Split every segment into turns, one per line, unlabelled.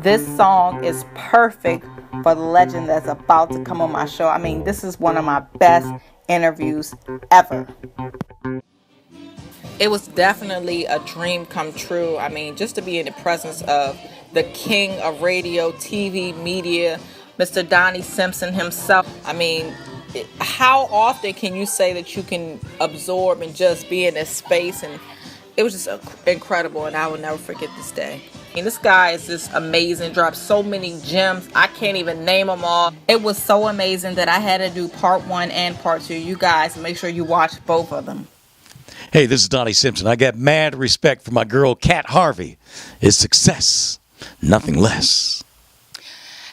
this song is perfect for the legend that's about to come on my show. I mean, this is one of my best interviews ever. It was definitely a dream come true. I mean, just to be in the presence of the king of radio, TV, media, Mr. Donnie Simpson himself. I mean, how often can you say that you can absorb and just be in this space? And it was just incredible, and I will never forget this day. I mean, this guy is just amazing, dropped so many gems. I can't even name them all. It was so amazing that I had to do part 1 and part 2. You guys, make sure you watch both of them.
Hey, this is Donnie Simpson. I got mad respect for my girl, Kat Harvey. It's success, nothing less.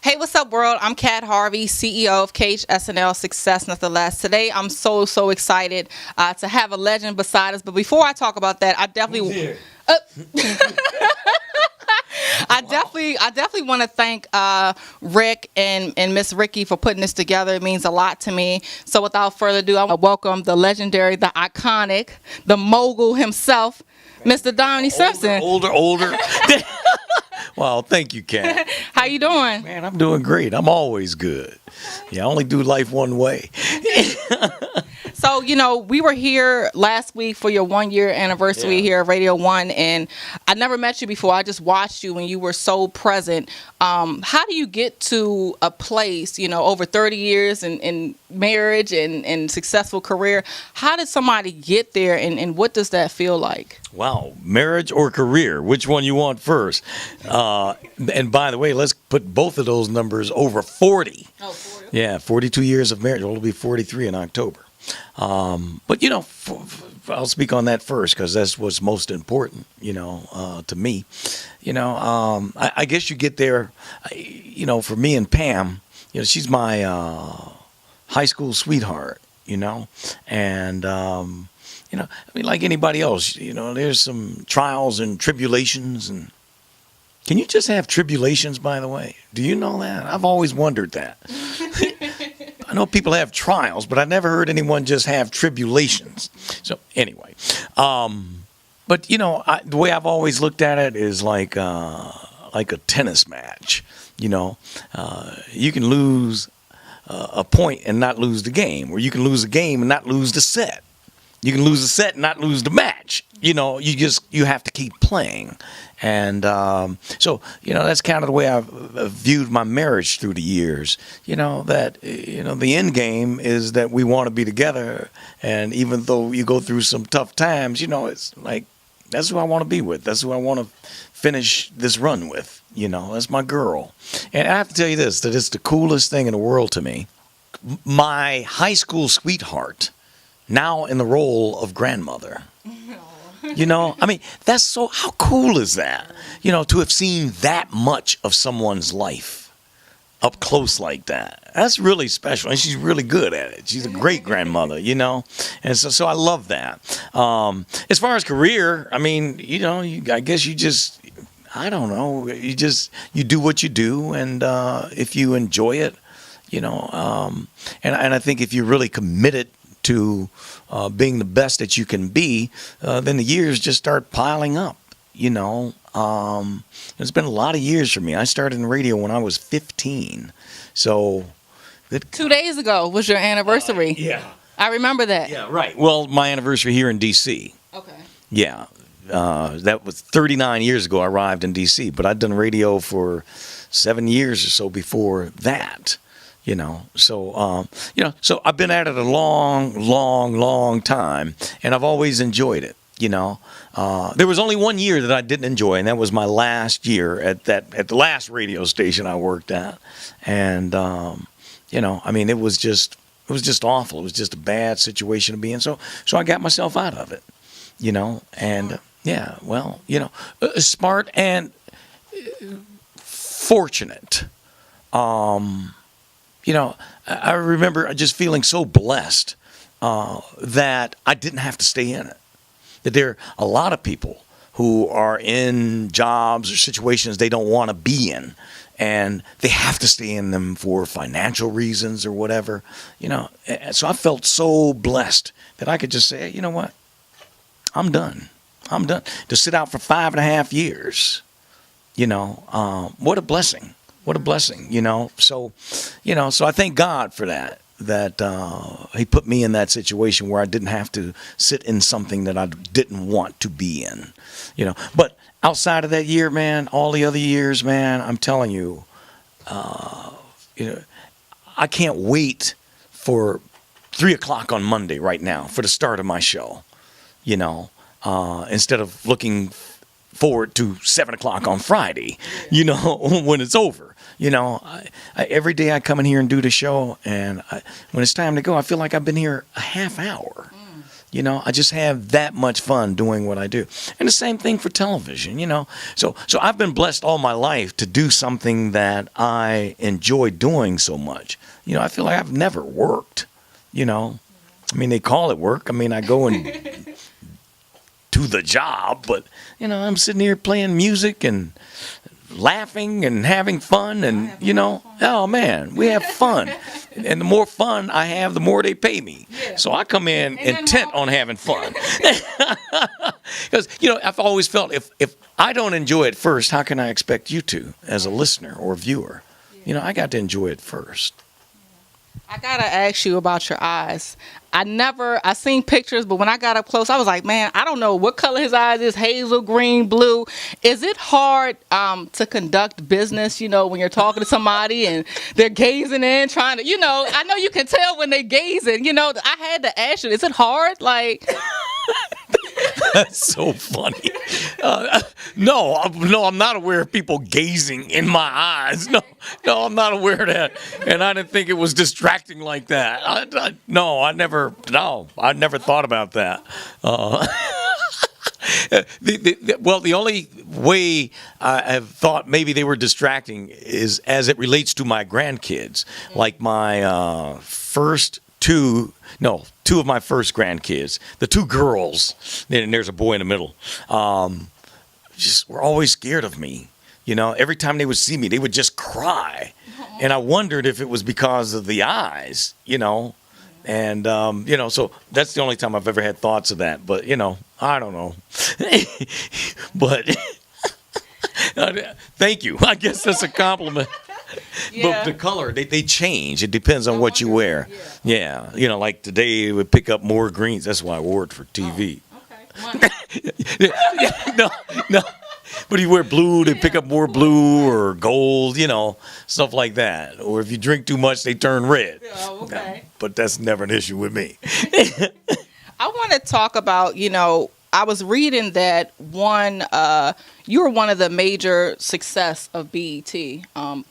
Hey, what's up, world? I'm Kat Harvey, CEO of KatHarveySNL, Success Nothing Less. Today, I'm so excited to have a legend beside us. But before I talk about that, I definitely... I definitely want to thank Rick and Miss Ricky for putting this together. It means a lot to me. So without further ado, I welcome the legendary, the iconic, the mogul himself, Mr. Donnie Simpson.
Older. Well, thank you, Kat.
How you doing?
Man, I'm doing great. I'm always good. Yeah, I only do life one way.
So, we were here last week for your 1-year anniversary here at Radio 1, and I never met you before. I just watched you when you were so present. How do you get to a place, over 30 years in marriage and successful career? How did somebody get there, and what does that feel like?
Wow, marriage or career? Which one you want first? And by the way, let's put both of those numbers over 40.
Oh, 40.
Yeah, 42 years of marriage. It'll be 43 in October. But I'll speak on that first because that's what's most important, to me. I guess you get there, for me and Pam, she's my high school sweetheart, and like anybody else, there's some trials and tribulations. And can you just have tribulations, by the way? Do you know that? I've always wondered that. I know people have trials, but I never heard anyone just have tribulations. So anyway, but the way I've always looked at it is like a tennis match. You can lose a point and not lose the game, or you can lose a game and not lose the set. You can lose a set and not lose the match. You have to keep playing. And so, that's kind of the way I've viewed my marriage through the years. That, the end game is that we want to be together. And even though you go through some tough times, it's like, that's who I want to be with. That's who I want to finish this run with. That's my girl. And I have to tell you this, that it's the coolest thing in the world to me. My high school sweetheart, now in the role of grandmother. That's so, how cool is that? To have seen that much of someone's life up close like that. That's really special. And she's really good at it. She's a great grandmother, And so I love that. As far as career, I guess you just, I don't know, you do what you do. And if you enjoy it, and I think if you're really committed to being the best that you can be, then the years just start piling up. It's been a lot of years for me. I started in radio when I was 15. So
2 days ago was your anniversary.
Yeah.
I remember that.
Yeah, right. Well, my anniversary here in D.C. Okay. Yeah. That was 39 years ago I arrived in D.C., but I'd done radio for 7 years or so before that. So I've been at it a long time, and I've always enjoyed it. There was only 1 year that I didn't enjoy, and that was my last year at the last radio station I worked at. And, it was just awful. It was just a bad situation to be in. So I got myself out of it, and smart and fortunate. I remember just feeling so blessed that I didn't have to stay in it. That there are a lot of people who are in jobs or situations they don't want to be in, and they have to stay in them for financial reasons or whatever. So I felt so blessed that I could just say, you know what, I'm done. To sit out for 5.5 years What a blessing. What a blessing, So, so I thank God for that. That he put me in that situation where I didn't have to sit in something that I didn't want to be in, But outside of that year, man, all the other years, man, I'm telling you, I can't wait for 3 o'clock on Monday right now for the start of my show, instead of looking forward to 7 o'clock on Friday, when it's over. Every day I come in here and do the show, and when it's time to go, I feel like I've been here a half hour. I just have that much fun doing what I do. And the same thing for television, So I've been blessed all my life to do something that I enjoy doing so much. I feel like I've never worked, they call it work. I go and do the job, but, I'm sitting here playing music and laughing and having fun, and oh man, we have fun. And the more fun I have, the more they pay me. So I come in intent on having fun. Because I've always felt if I don't enjoy it first, how can I expect you to as a listener or viewer? I got to enjoy it first.
I gotta ask you about your eyes. I seen pictures, but when I got up close, I was like, man, I don't know what color his eyes is, hazel, green, blue. Is it hard to conduct business, when you're talking to somebody and they're gazing in, trying to, I know you can tell when they're gazing, I had to ask you, is it hard? Like...
That's so funny. No, I'm not aware of people gazing in my eyes. No, I'm not aware of that. And I didn't think it was distracting like that. I never thought about that. The only way I have thought maybe they were distracting is as it relates to my grandkids, like my two of my first grandkids, the two girls, and there's a boy in the middle, just were always scared of me. Every time they would see me, they would just cry. And I wondered if it was because of the eyes, and, so that's the only time I've ever had thoughts of that. But, I don't know. But thank you. I guess that's a compliment.
Yeah.
But the color, they change. It depends on what you wear. Yeah. Like today, it would pick up more greens. That's why I wore it for TV.
Oh, okay.
No. But if you wear blue, they pick up more blue or gold, stuff like that. Or if you drink too much, they turn red.
Oh, okay.
But that's never an issue with me.
I want to talk about, I was reading that you were one of the major success of BET, from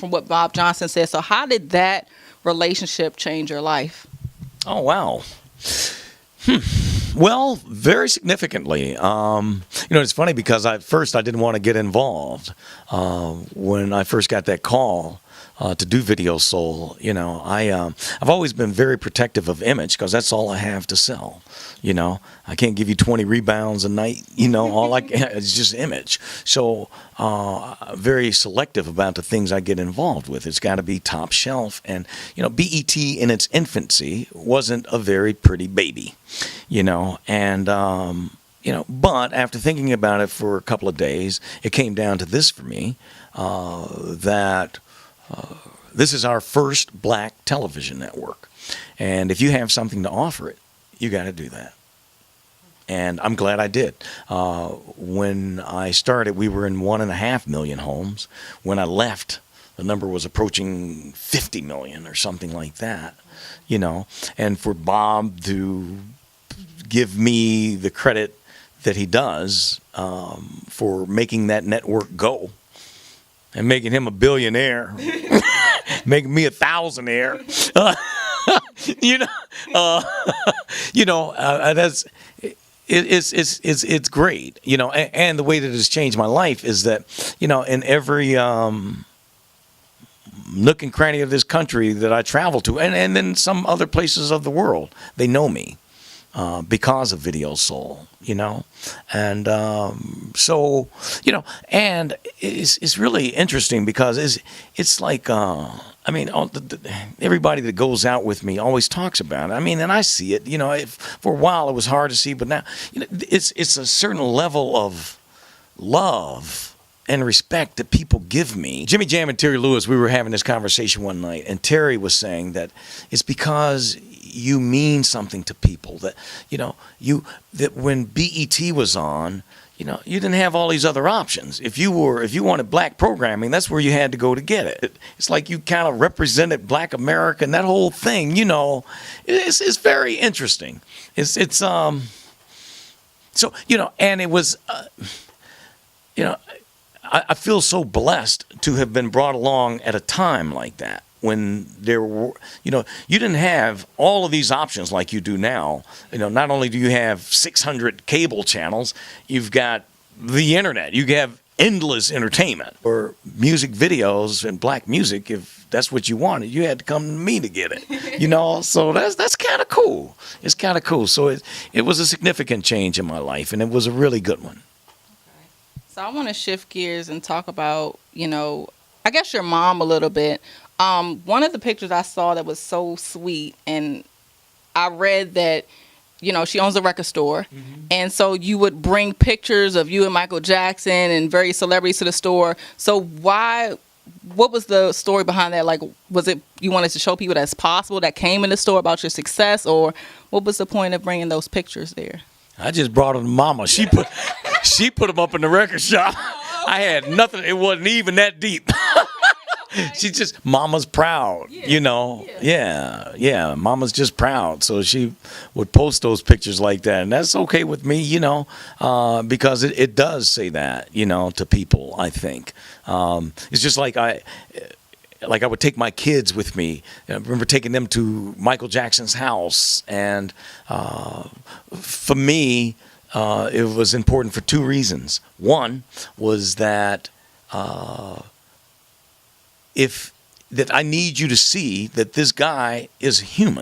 what Bob Johnson said. So how did that relationship change your life?
Oh, wow. Well, very significantly. It's funny because at first I didn't want to get involved. When I first got that call to do Video Soul, I've always been very protective of image because that's all I have to sell. I can't give you 20 rebounds a night. All I can, it's just image. So very selective about the things I get involved with. It's got to be top shelf. And BET in its infancy wasn't a very pretty baby. And but after thinking about it for a couple of days, it came down to this for me, that this is our first black television network. And if you have something to offer it, you got to do that. And I'm glad I did. When I started, we were in 1.5 million homes. When I left, the number was approaching 50 million or something like that. And for Bob to give me the credit that he does for making that network go and making him a billionaire, making me a thousandaire. That's it's great. And the way that it's changed my life is that in every nook and cranny of this country that I travel to, and then some other places of the world, they know me. Because of Video Soul, and so and it's really interesting because it's like everybody that goes out with me always talks about it. And I see it. For a while it was hard to see, but now it's a certain level of love and respect that people give me. Jimmy Jam and Terry Lewis, we were having this conversation one night, and Terry was saying that it's because you mean something to people, that that when BET was on, you didn't have all these other options. If you wanted black programming, that's where you had to go to get it. It's like you kind of represented Black America, and that whole thing, it's very interesting. So and it was, I feel so blessed to have been brought along at a time like that, when there were, you didn't have all of these options like you do now. Not only do you have 600 cable channels, you've got the internet. You have endless entertainment. Or music videos and black music, if that's what you wanted, you had to come to me to get it. So that's kind of cool. It's kind of cool. So it was a significant change in my life, and it was a really good one.
So I want to shift gears and talk about, I guess your mom a little bit. One of the pictures I saw that was so sweet, and I read that, she owns a record store. Mm-hmm. And so you would bring pictures of you and Michael Jackson and various celebrities to the store. So what was the story behind that? Like, was it you wanted to show people that's possible that came in the store about your success, or what was the point of bringing those pictures there?
I just brought them to Mama. She put them up in the record shop. I had nothing. It wasn't even that deep. She just, Mama's proud, Yeah, Mama's just proud. So she would post those pictures like that. And that's okay with me, because it does say that, to people, I think. It's just like I would take my kids with me. I remember taking them to Michael Jackson's house. And for me, it was important for two reasons. One was that that I need you to see that this guy is human.